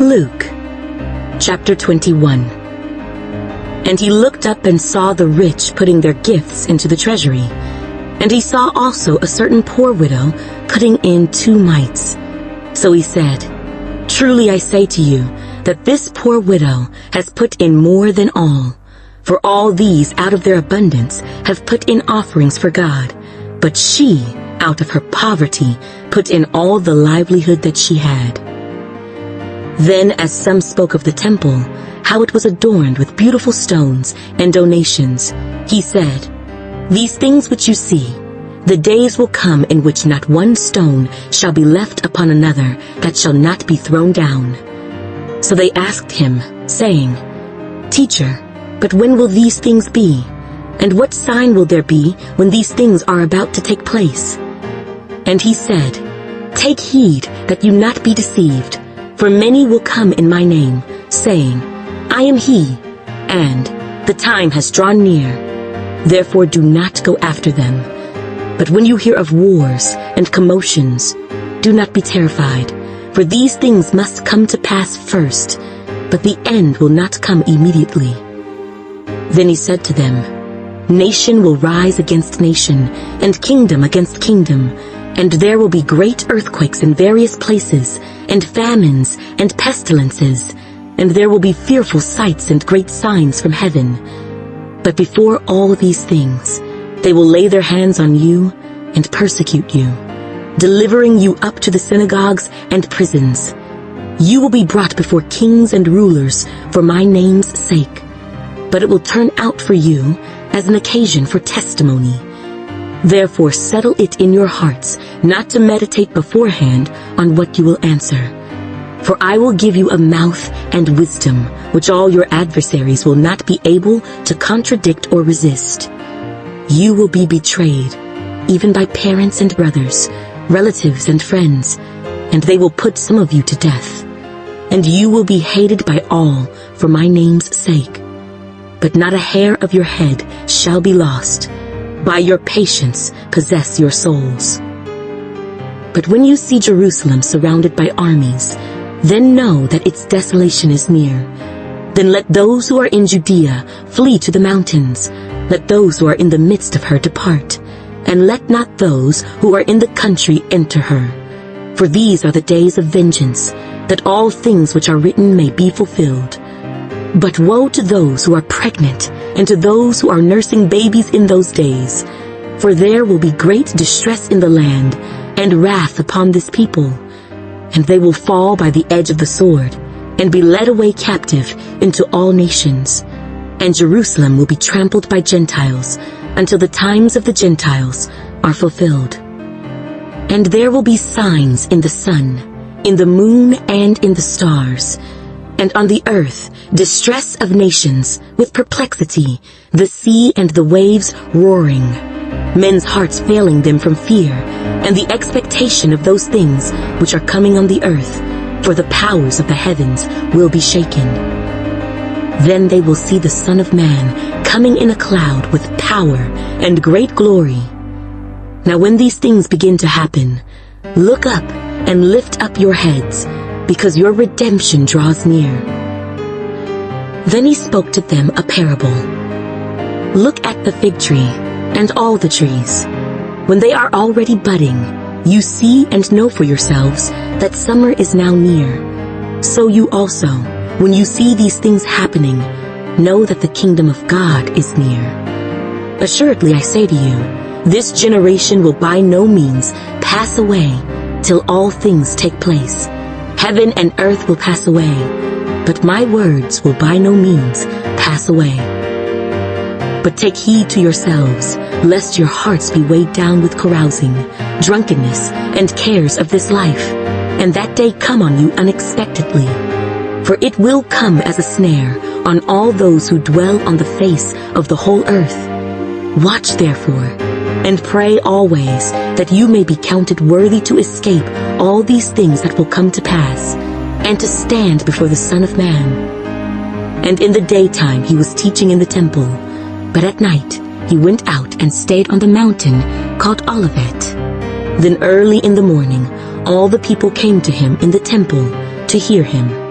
Luke, chapter 21. And he looked up and saw the rich putting their gifts into the treasury. And he saw also a certain poor widow putting in 2 mites. So he said, Truly I say to you, that this poor widow has put in more than all. For all these out of their abundance have put in offerings for God. But she, out of her poverty, put in all the livelihood that she had. Then as some spoke of the temple, how it was adorned with beautiful stones and donations, he said, These things which you see, the days will come in which not one stone shall be left upon another that shall not be thrown down. So they asked him, saying, Teacher, but when will these things be? And what sign will there be when these things are about to take place? And he said, Take heed that you not be deceived, for many will come in my name, saying, I am he, and the time has drawn near. Therefore do not go after them. But when you hear of wars and commotions, do not be terrified, for these things must come to pass first, but the end will not come immediately. Then he said to them, Nation will rise against nation, and kingdom against kingdom, and there will be great earthquakes in various places, and famines, and pestilences, and there will be fearful sights and great signs from heaven. But before all these things, they will lay their hands on you and persecute you, delivering you up to the synagogues and prisons. You will be brought before kings and rulers for my name's sake, but it will turn out for you as an occasion for testimony. Therefore settle it in your hearts not to meditate beforehand on what you will answer. For I will give you a mouth and wisdom, which all your adversaries will not be able to contradict or resist. You will be betrayed, even by parents and brothers, relatives and friends, and they will put some of you to death. And you will be hated by all for my name's sake. But not a hair of your head shall be lost. By your patience possess your souls. But when you see Jerusalem surrounded by armies, then know that its desolation is near. Then let those who are in Judea flee to the mountains. Let those who are in the midst of her depart. And let not those who are in the country enter her. For these are the days of vengeance, that all things which are written may be fulfilled. But woe to those who are pregnant, and to those who are nursing babies in those days. For there will be great distress in the land, and wrath upon this people. And they will fall by the edge of the sword, and be led away captive into all nations. And Jerusalem will be trampled by Gentiles, until the times of the Gentiles are fulfilled. And there will be signs in the sun, in the moon, and in the stars, and on the earth distress of nations with perplexity, the sea and the waves roaring, men's hearts failing them from fear, and the expectation of those things which are coming on the earth, for the powers of the heavens will be shaken. Then they will see the Son of Man coming in a cloud with power and great glory. Now when these things begin to happen, look up and lift up your heads, because your redemption draws near. Then he spoke to them a parable. Look at the fig tree and all the trees. When they are already budding, you see and know for yourselves that summer is now near. So you also, when you see these things happening, know that the kingdom of God is near. Assuredly I say to you, this generation will by no means pass away till all things take place. Heaven and earth will pass away, but my words will by no means pass away. But take heed to yourselves, lest your hearts be weighed down with carousing, drunkenness, and cares of this life, and that day come on you unexpectedly. For it will come as a snare on all those who dwell on the face of the whole earth. Watch therefore, and pray always that you may be counted worthy to escape all these things that will come to pass, and to stand before the Son of Man. And in the daytime he was teaching in the temple, but at night he went out and stayed on the mountain called Olivet. Then early in the morning all the people came to him in the temple to hear him.